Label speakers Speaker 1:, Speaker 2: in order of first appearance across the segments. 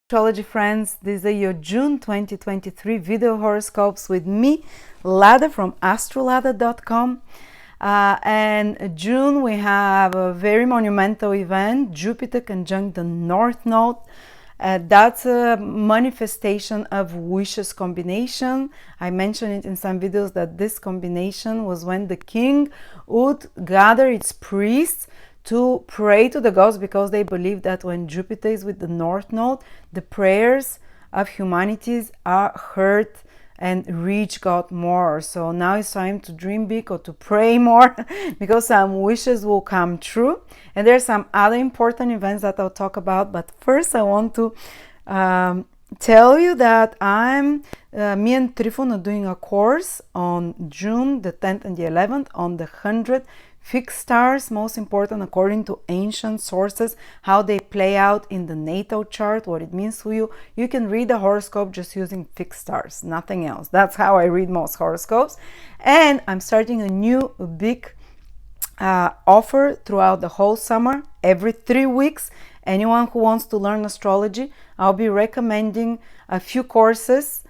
Speaker 1: Astrology friends, these are your June 2023 video horoscopes with me, Lada from AstroladaOfficial. And June we have a very monumental event, Jupiter conjunct the North Node. That's a manifestation of wishes combination. I mentioned it in some videos that this combination was when the king would gather its priests to pray to the gods, because they believe that when Jupiter is with the North Node, the prayers of humanities are heard and reach God more. So now it's time to dream big or to pray more because some wishes will come true. And there's some other important events that I'll talk about. But first I want to tell you that me and Trifon are doing a course on June the 10th and the 11th on the 100 fixed stars, most important according to ancient sources, how they play out in the natal chart, what it means to you. You can read the horoscope just using fixed stars, nothing else. That's how I read most horoscopes. And I'm starting a new big offer throughout the whole summer, every 3 weeks. Anyone who wants to learn astrology, I'll be recommending a few courses,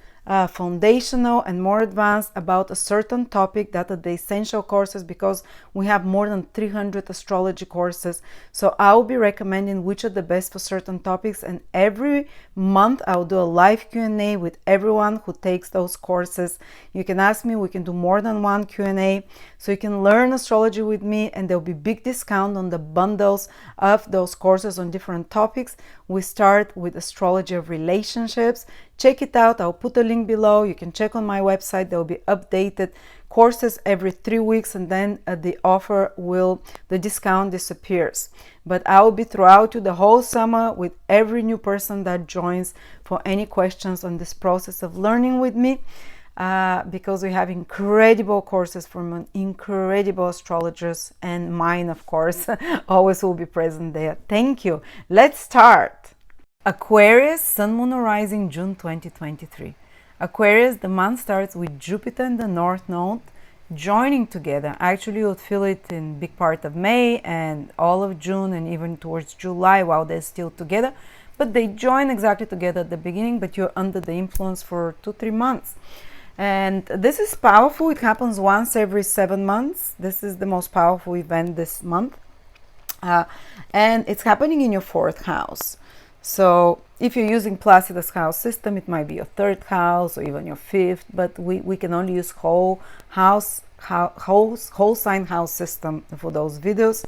Speaker 1: foundational and more advanced, about a certain topic that are the essential courses, because we have more than 300 astrology courses. So I'll be recommending which are the best for certain topics, and every month I'll do a live Q&A with everyone who takes those courses. You can ask me, we can do more than one Q&A, so you can learn astrology with me, and there'll be big discount on the bundles of those courses on different topics. We start with astrology of relationships. Check it out. I'll put a link below. You can check on my website. There will be updated courses every 3 weeks, and then the discount disappears. But I will be throughout you the whole summer with every new person that joins for any questions on this process of learning with me, because we have incredible courses from incredible astrologers, and mine, of course, always will be present there. Thank you. Let's start. Aquarius, Sun, Moon, or Rising, June 2023. Aquarius, the month starts with Jupiter and the North Node joining together. Actually, you'll feel it in big part of May and all of June and even towards July while they're still together. But they join exactly together at the beginning, but you're under the influence for 2-3 months. And this is powerful. It happens once every 7 months. This is the most powerful event this month. And it's happening in your 4th house. So if you're using Placidus house system, it might be your 3rd house or even your 5th, but we can only use whole sign house system for those videos.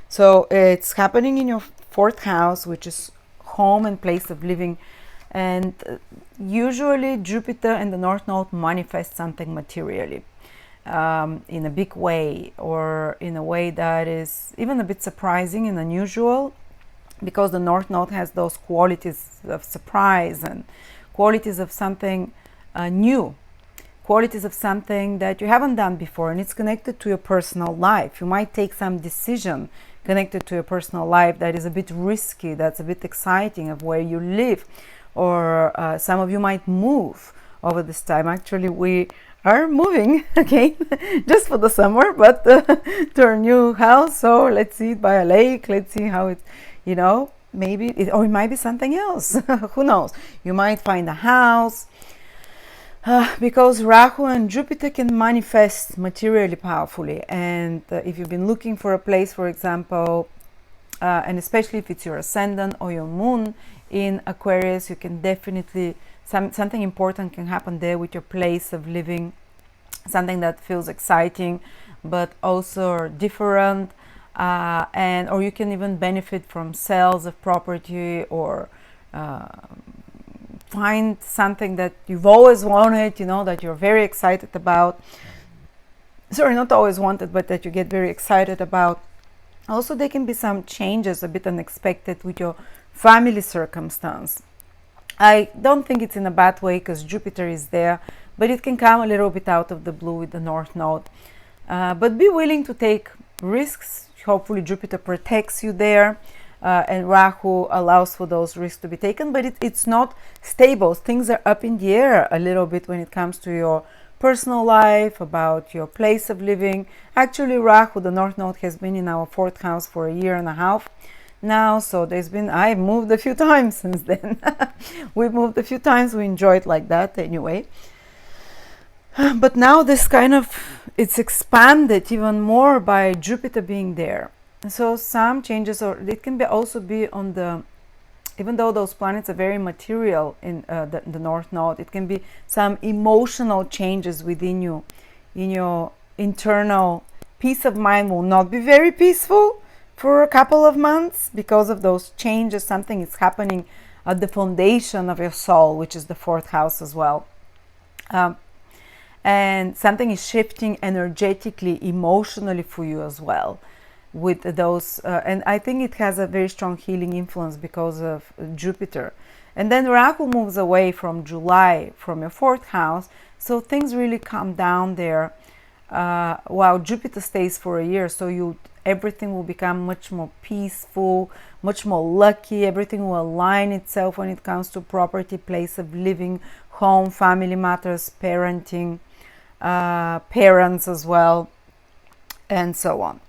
Speaker 1: So it's happening in your 4th house, which is home and place of living. And usually Jupiter and the North Node manifest something materially in a big way, or in a way that is even a bit surprising and unusual, because the North Node has those qualities of surprise and qualities of something new, qualities of something that you haven't done before, and it's connected to your personal life. You might take some decision connected to your personal life that is a bit risky, that's a bit exciting, of where you live, or some of you might move over this time. Actually, we are moving again just for the summer, but to our new house. So let's see it by a lake. Let's see how it, maybe it, or it might be something else. Who knows? You might find a house, because Rahu and Jupiter can manifest materially powerfully. And if you've been looking for a place, for example, and especially if it's your ascendant or your moon in Aquarius, you can definitely, something important can happen there with your place of living, something that feels exciting but also different, or you can even benefit from sales of property, or find something that you've always wanted, that you're very excited about. Sorry, not always wanted, but that you get very excited about. Also, there can be some changes, a bit unexpected, with your family circumstance. I don't think it's in a bad way, because Jupiter is there, but it can come a little bit out of the blue with the North Node. But be willing to take risks. Hopefully Jupiter protects you there, and Rahu allows for those risks to be taken, but it's not stable. Things are up in the air a little bit when it comes to your personal life, about your place of living. Actually, Rahu, the North Node, has been in our 4th house for 1.5 years. now, so I moved a few times since then. We moved a few times, we enjoy it like that anyway. But now this kind of, it's expanded even more by Jupiter being there. So some changes, or it can be also be on the, even though those planets are very material in the North Node, it can be some emotional changes within you. In your internal peace of mind will not be very peaceful for a couple of months because of those changes. Something is happening at the foundation of your soul, which is the 4th house as well. And something is shifting energetically, emotionally for you as well with those. And I think it has a very strong healing influence because of Jupiter. And then Rahu moves away from July from your 4th house. So things really calm down there while Jupiter stays for a year. So everything will become much more peaceful, much more lucky. Everything will align itself when it comes to property, place of living, home, family matters, parenting, parents as well, and so on.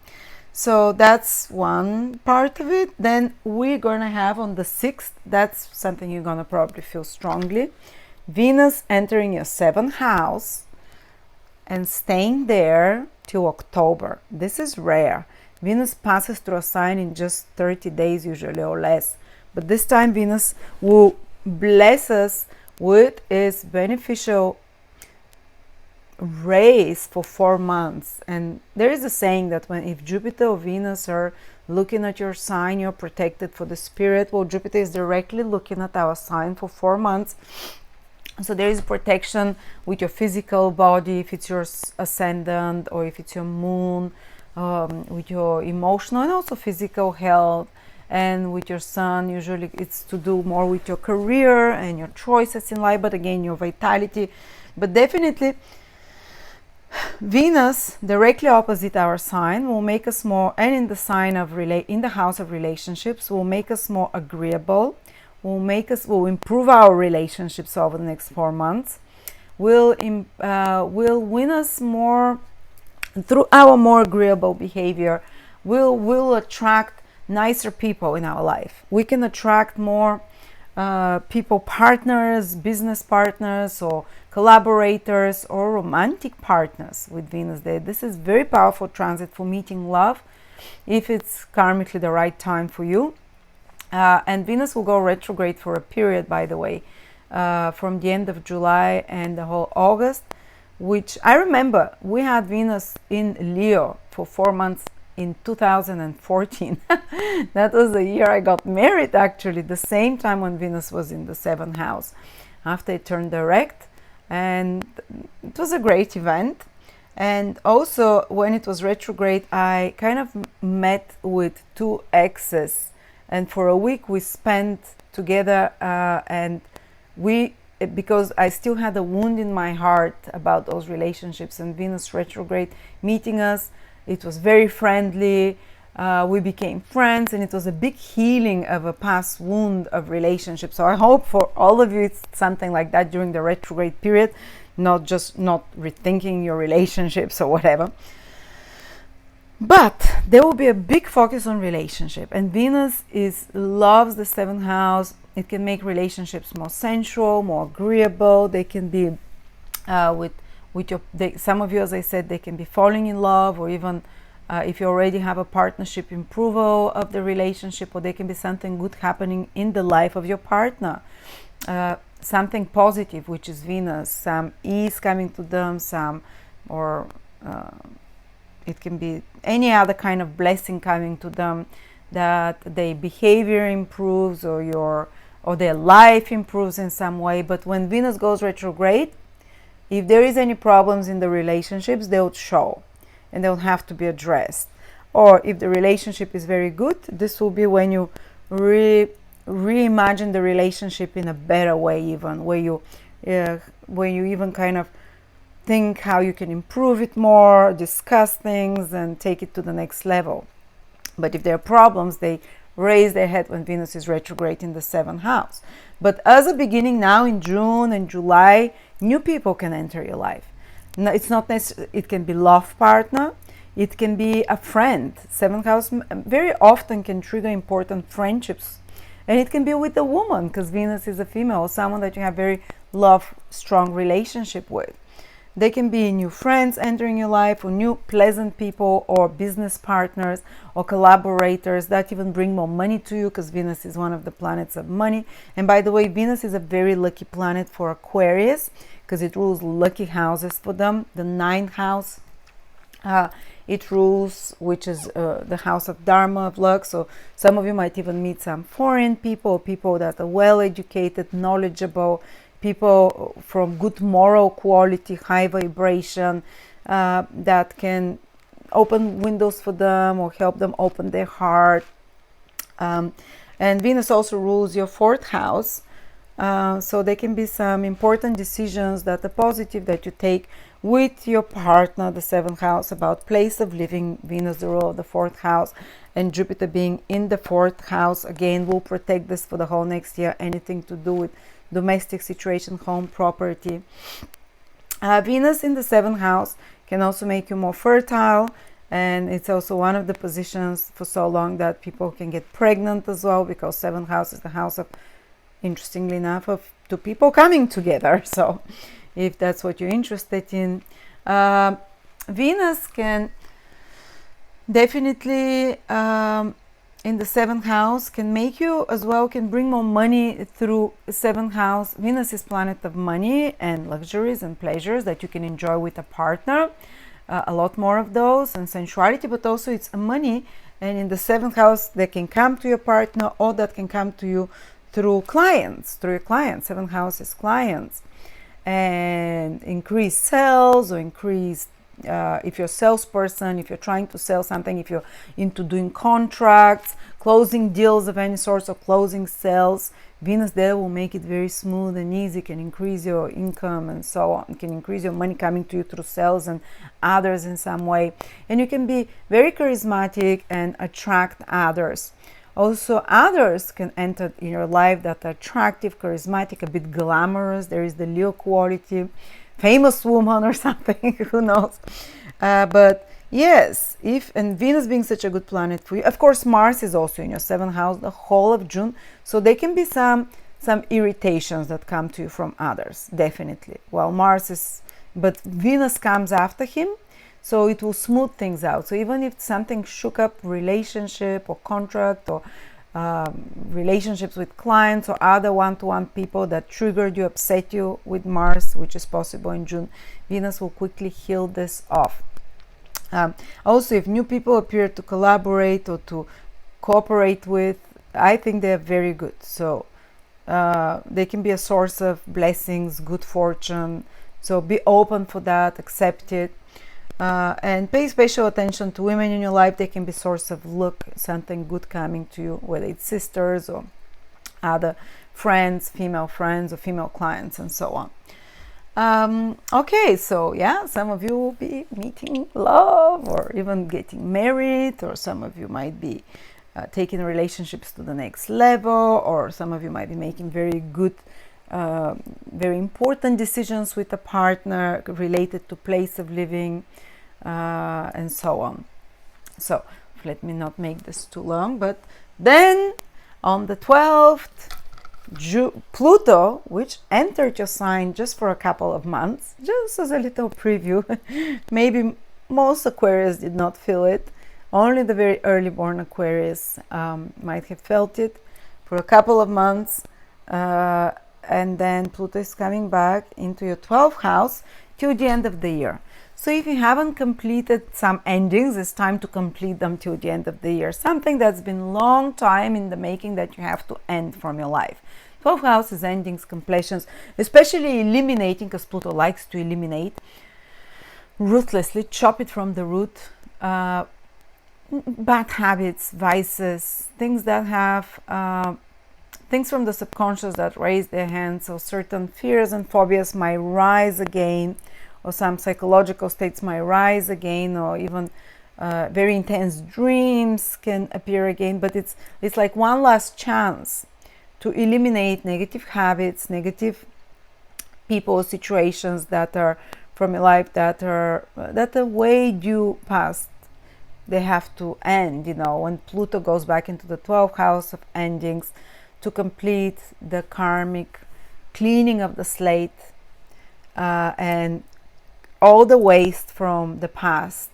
Speaker 1: So that's one part of it. Then we're gonna have on the 6th, that's something you're gonna probably feel strongly, Venus entering your 7th house and staying there till October. This is rare. Venus passes through a sign in just 30 days usually or less, but this time Venus will bless us with its beneficial rays for 4 months. And there is a saying that if Jupiter or Venus are looking at your sign, you're protected for the spirit. Well, Jupiter is directly looking at our sign for 4 months, so there is protection with your physical body if it's your ascendant, or if it's your moon, with your emotional and also physical health. And with your sun, usually it's to do more with your career and your choices in life, but again, your vitality. But definitely Venus directly opposite our sign will make us more, and in the sign of in the house of relationships, will make us more agreeable, will improve our relationships over the next 4 months, will win us more through our more agreeable behavior. Will attract nicer people in our life. We can attract more people, partners, business partners, or collaborators, or romantic partners with Venus there. This is very powerful transit for meeting love, if it's karmically the right time for you. And Venus will go retrograde for a period, by the way, from the end of July and the whole August, which I remember we had Venus in Leo for 4 months in 2014. That was the year I got married, actually, the same time when Venus was in the 7th house after it turned direct, and it was a great event. And also when it was retrograde, I kind of met with 2 exes, and for a week we spent together, and because I still had a wound in my heart about those relationships, and Venus retrograde meeting us, it was very friendly. We became friends, and it was a big healing of a past wound of relationships. So I hope for all of you it's something like that during the retrograde period, not rethinking your relationships or whatever. But there will be a big focus on relationship, and Venus loves the 7th house. It can make relationships more sensual, more agreeable. They can be some of you, as I said, they can be falling in love, or even if you already have a partnership, improval of the relationship, or there can be something good happening in the life of your partner, something positive, which is Venus, some ease coming to them, it can be any other kind of blessing coming to them, that their behavior improves, or their life improves in some way. But when Venus goes retrograde, if there is any problems in the relationships, they'll show and they'll have to be addressed. Or if the relationship is very good, this will be when you reimagine the relationship in a better way, even where you even kind of think how you can improve it more, discuss things and take it to the next level. But if there are problems, they raise their head when Venus is retrograde in the 7th house. But as a beginning now in June and July, new people can enter your life. No, it's not necessarily, it can be love partner, It can be a friend. Seventh house very often can trigger important friendships. And it can be with a woman, because Venus is a female, someone that you have very strong relationship with. They can be new friends entering your life, or new pleasant people, or business partners, or collaborators that even bring more money to you, because Venus is one of the planets of money. And by the way, Venus is a very lucky planet for Aquarius, because it rules lucky houses for them. The ninth house, it rules, which is the house of Dharma, of luck. So some of you might even meet some foreign people, people that are well educated, knowledgeable, people from good moral quality, high vibration, that can open windows for them or help them open their heart. And Venus also rules your fourth house. So there can be some important decisions that are positive that you take with your partner, the seventh house, about place of living. Venus, the rule of the fourth house, and Jupiter being in the fourth house, again, will protect this for the whole next year. Anything to do with domestic situation, home, property. Venus in the seventh house can also make you more fertile, and it's also one of the positions for so long that people can get pregnant as well, because seventh house is the house of, interestingly enough, of two people coming together. So if that's what you're interested in, Venus can definitely in the seventh house can make you as well, can bring more money through the seventh house. Venus is planet of money and luxuries and pleasures that you can enjoy with a partner, a lot more of those, and sensuality, but also it's money. And in the seventh house, they can come to your partner, or that can come to you through clients, through your clients. Seventh house is clients, and increased sales, or increased if you're a salesperson, if you're trying to sell something, if you're into doing contracts, closing deals of any sort, or closing sales, Venus there will make it very smooth and easy, can increase your income and so on, can increase your money coming to you through sales and others in some way. And you can be very charismatic and attract others. Also, others can enter in your life that are attractive, charismatic, a bit glamorous. There is the Leo quality, famous woman or something, who knows. But yes, and Venus being such a good planet for you, of course Mars is also in your seventh house the whole of June, so there can be some irritations that come to you from others, definitely. Well, but Venus comes after him, so it will smooth things out. So even if something shook up relationship or contract, or relationships with clients or other one-to-one people that triggered you, upset you with Mars, which is possible in June, Venus will quickly heal this off. Also, if new people appear to collaborate or to cooperate with, I think they're very good. So they can be a source of blessings, good fortune. So be open for that, accept it. And pay special attention to women in your life. They can be source of luck, something good coming to you, whether it's sisters or other friends, female friends or female clients, and so on. Okay, so yeah, some of you will be meeting love or even getting married, or some of you might be taking relationships to the next level, or some of you might be making very good, very important decisions with a partner related to place of living, and so on. So let me not make this too long, but then on the 12th, Pluto, which entered your sign just for a couple of months, just as a little preview, maybe most Aquarius did not feel it, only the very early born Aquarius might have felt it for a couple of months, and then Pluto is coming back into your 12th house till the end of the year. So if you haven't completed some endings, it's time to complete them till the end of the year. Something that's been long time in the making that you have to end from your life. 12th house is endings, completions, especially eliminating, because Pluto likes to eliminate ruthlessly, chop it from the root. Bad habits, vices, things that have things from the subconscious that raise their hands. So certain fears and phobias might rise again, or some psychological states might rise again, or even very intense dreams can appear again. But it's like one last chance to eliminate negative habits, negative people, situations that are from your life that weighed you past they have to end, you know, when Pluto goes back into the 12th house of endings to complete the karmic cleaning of the slate, and all the waste from the past,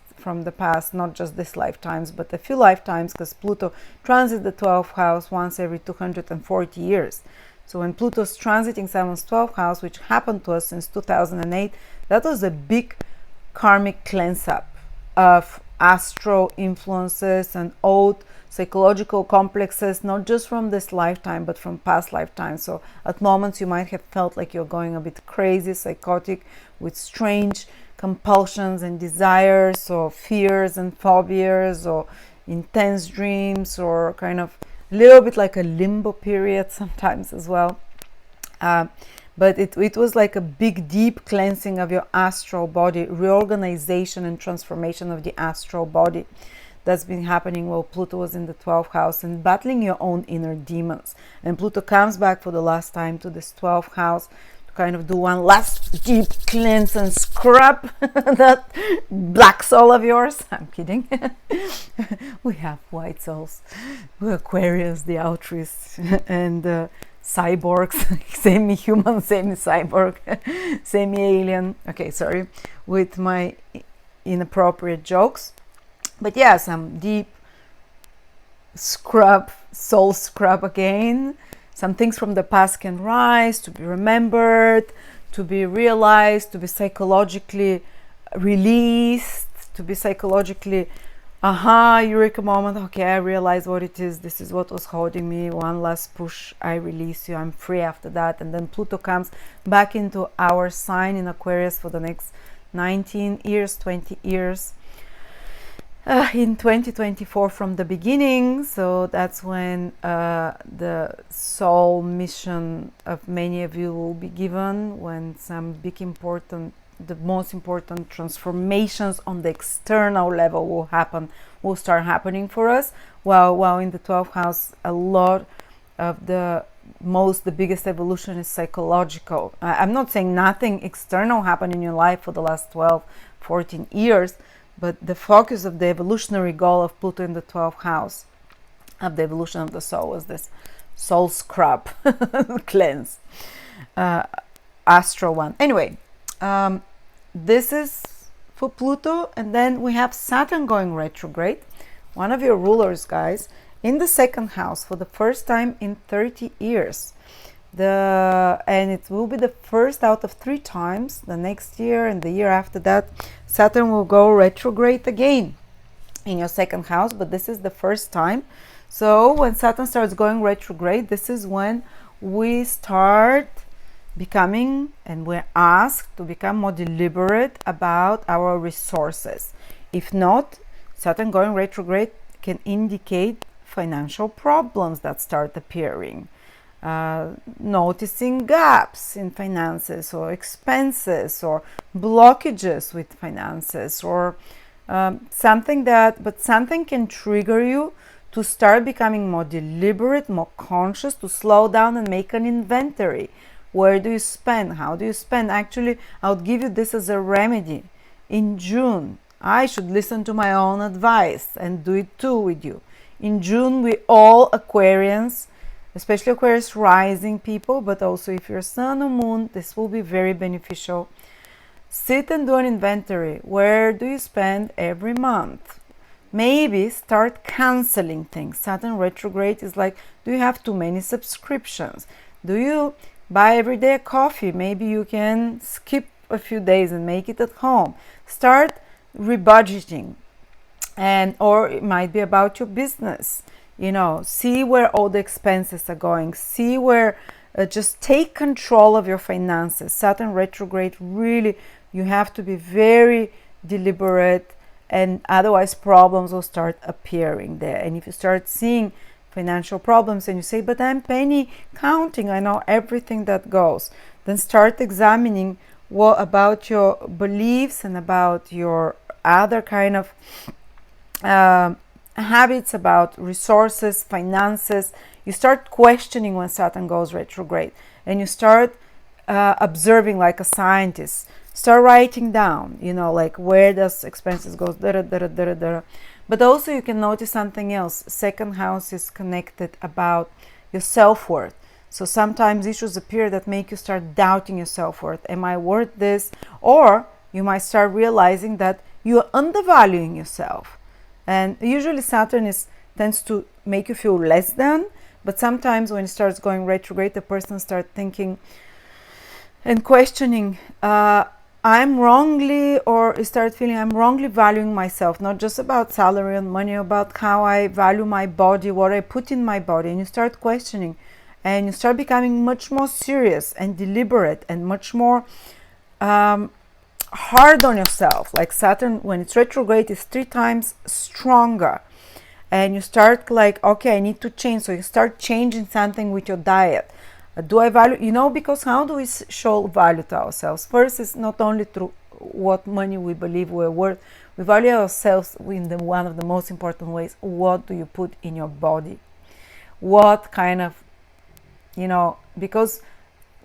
Speaker 1: not just this lifetimes, but a few lifetimes, because Pluto transits the 12th house once every 240 years. So when Pluto's transiting someone's 12th house, which happened to us since 2008, that was a big karmic cleanse up of astro influences and old psychological complexes, not just from this lifetime, but from past lifetimes. So at moments you might have felt like you're going a bit crazy, psychotic, with strange compulsions and desires, or fears and phobias, or intense dreams, or kind of a little bit like a limbo period sometimes as well. But it was like a big, deep cleansing of your astral body, reorganization and transformation of the astral body. That's been happening while Pluto was in the 12th house, and battling your own inner demons. And Pluto comes back for the last time to this 12th house to kind of do one last deep cleanse and scrub that black soul of yours. I'm kidding. We have white souls. We're Aquarius, the altruists, and cyborgs, semi-human, semi-cyborg, semi-alien. Okay, sorry, with my inappropriate jokes. But yeah, some deep scrub, soul scrub again. Some things from the past can rise, to be remembered, to be realized, to be psychologically released, to be psychologically, eureka moment. Okay, I realize what it is. This is what was holding me. One last push. I release you. I'm free after that. And then Pluto comes back into our sign in Aquarius for the next 19 years, 20 years. In 2024 from the beginning. So that's when the soul mission of many of you will be given, when some big important, the most important transformations on the external level will start happening for us. While in the 12th house, a lot of the biggest evolution is psychological. I'm not saying nothing external happened in your life for the last 12, 14 years, but the focus of the evolutionary goal of Pluto in the 12th house of the evolution of the soul was this soul scrub, cleanse, astral one. Anyway, this is for Pluto. And then we have Saturn going retrograde, one of your rulers, guys, in the 2nd house for the first time in 30 years. And it will be the first out of 3 times. The next year and the year after that, Saturn will go retrograde again in your 2nd house, but this is the first time. So when Saturn starts going retrograde, this is when we start becoming, and we're asked to become more deliberate about our resources. If not, Saturn going retrograde can indicate financial problems that start appearing. Noticing gaps in finances, or expenses, or blockages with finances, or something can trigger you to start becoming more deliberate, more conscious, to slow down and make an inventory. Where do you spend? How do you spend? Actually, I would give you this as a remedy. In June, I should listen to my own advice and do it too with you. In June, we all Aquarians, especially Aquarius rising people, but also if you're Sun or Moon, this will be very beneficial. Sit and do an inventory. Where do you spend every month? Maybe start canceling things. Saturn retrograde is like, do you have too many subscriptions? Do you buy every day a coffee? Maybe you can skip a few days and make it at home. Start rebudgeting. Or it might be about your business. See where all the expenses are going. See where, just take control of your finances. Saturn retrograde, really, you have to be very deliberate, and otherwise problems will start appearing there. And if you start seeing financial problems and you say, but I'm penny counting, I know everything that goes, then start examining what about your beliefs and about your other kind of habits about resources, finances. You start questioning when Saturn goes retrograde, and you start observing like a scientist. Start writing down, like where does expenses go, But also you can notice something else. Second house is connected about your self-worth. So sometimes issues appear that make you start doubting your self-worth. Am I worth this? Or you might start realizing that you are undervaluing yourself. And usually Saturn tends to make you feel less than, but sometimes when it starts going retrograde, the person starts thinking and questioning, I'm wrongly, or you start feeling I'm wrongly valuing myself, not just about salary and money, about how I value my body, what I put in my body. And you start questioning, and you start becoming much more serious and deliberate and much more hard on yourself. Like Saturn, when it's retrograde, is 3 times stronger. And you start like, okay, I need to change. So you start changing something with your diet. Do I value, because how do we show value to ourselves? First, is not only through what money we believe we're worth. We value ourselves in one of the most important ways. What do you put in your body? What kind of, because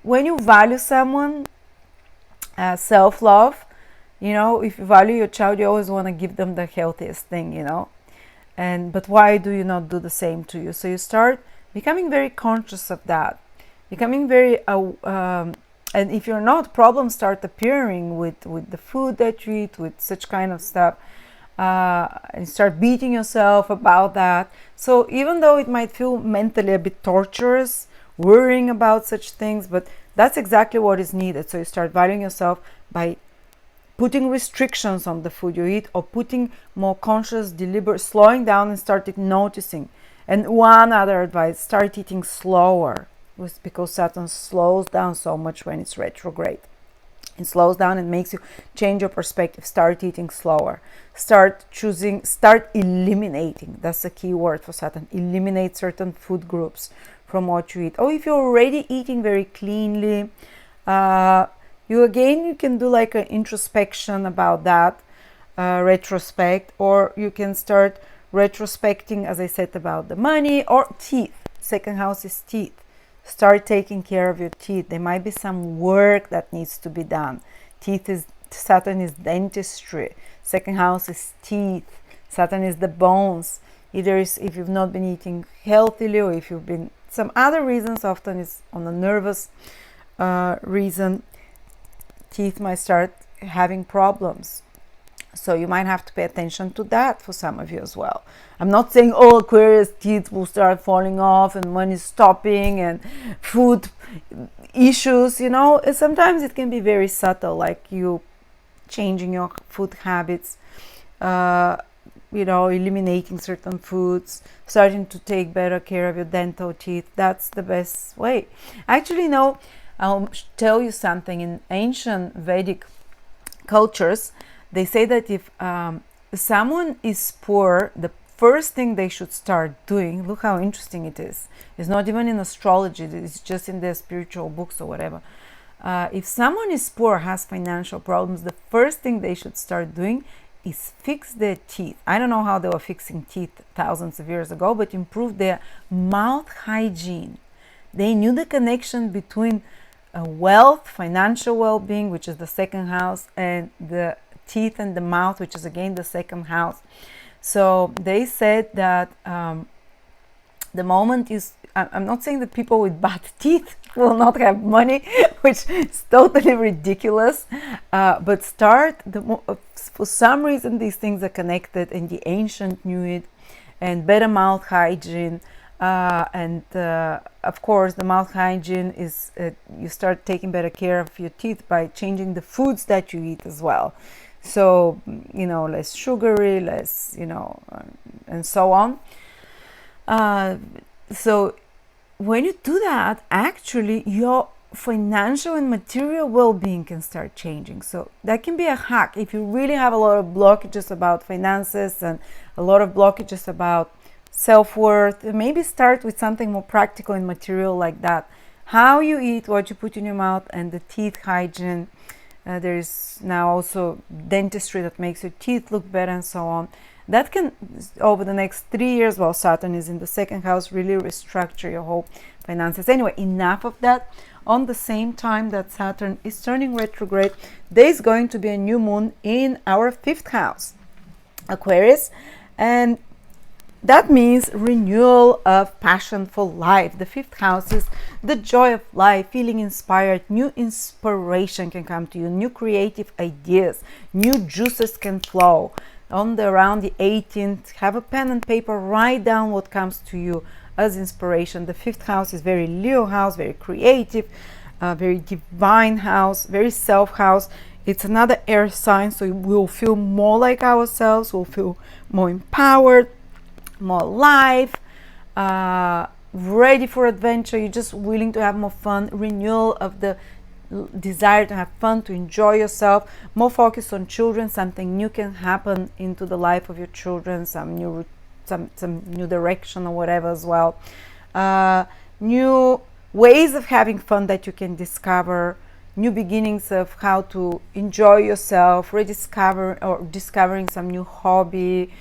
Speaker 1: when you value someone, self-love, if you value your child, you always want to give them the healthiest thing, but why do you not do the same to you? So you start becoming very conscious of that, becoming very and if you're not, problems start appearing with the food that you eat, with such kind of stuff, and start beating yourself about that. So even though it might feel mentally a bit torturous, worrying about such things, but that's exactly what is needed. So you start valuing yourself by putting restrictions on the food you eat, or putting more conscious, deliberate, slowing down and started noticing. And one other advice, start eating slower, because Saturn slows down so much when it's retrograde. It slows down and makes you change your perspective. Start eating slower. Start eliminating. That's the key word for Saturn. Eliminate certain food groups from what you eat. Or if you're already eating very cleanly, you can do like an introspection about that, retrospect, or you can start retrospecting, as I said, about the money or teeth. Second house is teeth. Start taking care of your teeth. There might be some work that needs to be done. Saturn is dentistry. Second house is teeth. Saturn is the bones. If you've not been eating healthily, or if you've been some other reasons, often it's on a nervous reason, teeth might start having problems. So you might have to pay attention to that for some of you as well. I'm not saying all Aquarius teeth will start falling off and money stopping and food issues, Sometimes it can be very subtle, like you changing your food habits, eliminating certain foods, starting to take better care of your dental teeth. That's the best way. Actually, I'll tell you something. In ancient Vedic cultures, they say that if someone is poor, the first thing they should start doing, look how interesting it is. It's not even in astrology, it's just in their spiritual books or whatever. If someone is poor, has financial problems, the first thing they should start doing is fix their teeth. I don't know how they were fixing teeth thousands of years ago, but improve their mouth hygiene. They knew the connection between wealth, financial well-being, which is the second house, and the teeth and the mouth, which is again the second house. So they said that the moment I'm not saying that people with bad teeth will not have money, which is totally ridiculous, but for some reason these things are connected, and the ancient knew it, and better mouth hygiene. Of course, the mouth hygiene is you start taking better care of your teeth by changing the foods that you eat as well. So, less sugary, less, and so on. So when you do that, actually your financial and material well-being can start changing. So that can be a hack if you really have a lot of blockages about finances and a lot of blockages about self-worth. Maybe start with something more practical and material like that. How you eat, what you put in your mouth, and the teeth hygiene. There is now also dentistry that makes your teeth look better and so on. That can, over the next 3 years, while Saturn is in the second house, really restructure your whole finances. Anyway, enough of that. On the same time that Saturn is turning retrograde, there is going to be a new moon in our 5th house, Aquarius. And that means renewal of passion for life. The fifth house is the joy of life, feeling inspired. New inspiration can come to you, new creative ideas, new juices can flow. Around the 18th, have a pen and paper, write down what comes to you as inspiration. The fifth house is very Leo house, very creative, very divine house, very self house. It's another air sign, so we'll feel more like ourselves, we'll feel more empowered, more alive, ready for adventure. You're just willing to have more fun, renewal of the desire to have fun, to enjoy yourself, more focus on children. Something new can happen into the life of your children, some new direction or whatever as well. New ways of having fun that you can discover, new beginnings of how to enjoy yourself, rediscover or discovering some new hobby,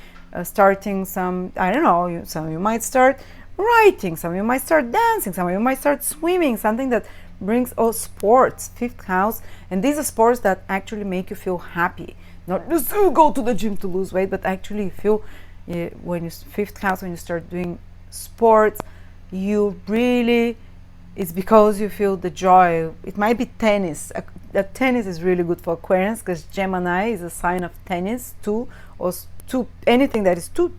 Speaker 1: starting some, I don't know, some of you might start writing, some of you might start dancing, some of you might start swimming, something that brings sports, fifth house. And these are sports that actually make you feel happy, not just go to the gym to lose weight, but actually feel when you fifth house, when you start doing sports, you really, it's because you feel the joy. It might be tennis. That tennis is really good for Aquarians because Gemini is a sign of tennis, two, or two, anything that is two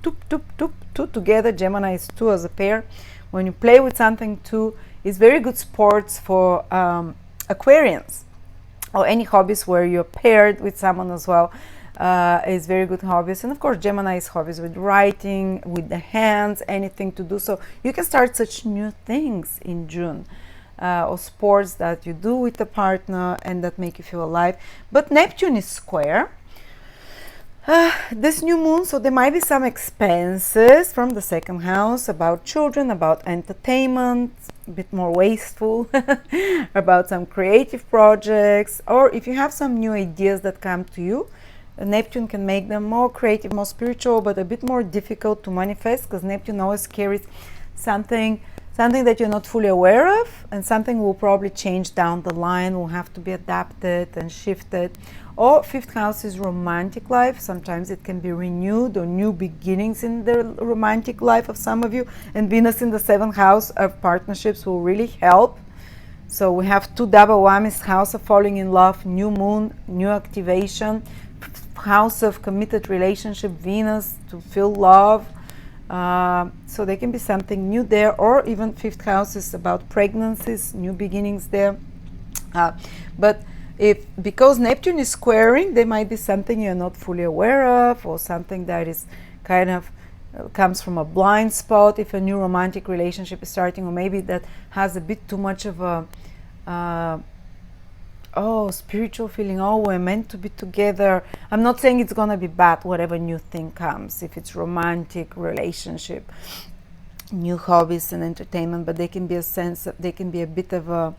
Speaker 1: together. Gemini is two as a pair. When you play with something two, it's very good sports for Aquarians, or any hobbies where you're paired with someone as well. Is very good hobbies. And of course Gemini is hobbies with writing, with the hands, anything to do. So you can start such new things in June, or sports that you do with a partner and that make you feel alive. But Neptune is square this new moon, so there might be some expenses from the second house about children, about entertainment, a bit more wasteful, about some creative projects, or if you have some new ideas that come to you, Neptune can make them more creative, more spiritual, but a bit more difficult to manifest, because Neptune always carries something that you're not fully aware of, and something will probably change down the line, will have to be adapted and shifted. Or fifth house is romantic life. Sometimes it can be renewed or new beginnings in the romantic life of some of you, and Venus in the seventh house of partnerships will really help. So we have two double whammies: house of falling in love, new moon, new activation, house of committed relationship, Venus, to feel love. So there can be something new there, or even fifth house is about pregnancies, new beginnings there. But because Neptune is squaring, there might be something you're not fully aware of, or something that is kind of comes from a blind spot if a new romantic relationship is starting, or maybe that has a bit too much of a spiritual feeling. Oh, we're meant to be together. I'm not saying it's gonna be bad, whatever new thing comes, if it's romantic relationship, new hobbies and entertainment, but there can be a sense that there can be a bit of a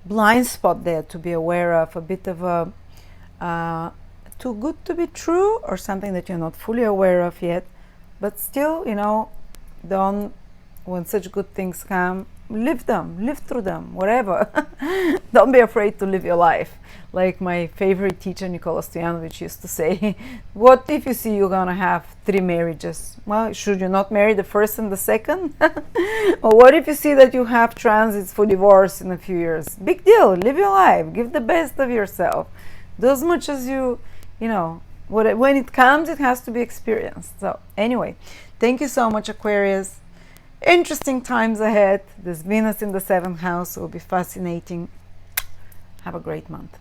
Speaker 1: blind spot there to be aware of, a bit of a too good to be true, or something that you're not fully aware of yet. But still, you know, when such good things come, live through them, whatever. Don't be afraid to live your life. Like my favorite teacher, Nicola Stojanovic, used to say, what if you see you're gonna have 3 marriages? Well, should you not marry the first and the second? Or what if you see that you have transits for divorce in a few years? Big deal, live your life, give the best of yourself. Do as much as you know, when it comes, it has to be experienced. So anyway, thank you so much, Aquarius. Interesting times ahead. This Venus in the seventh house will be fascinating. Have a great month.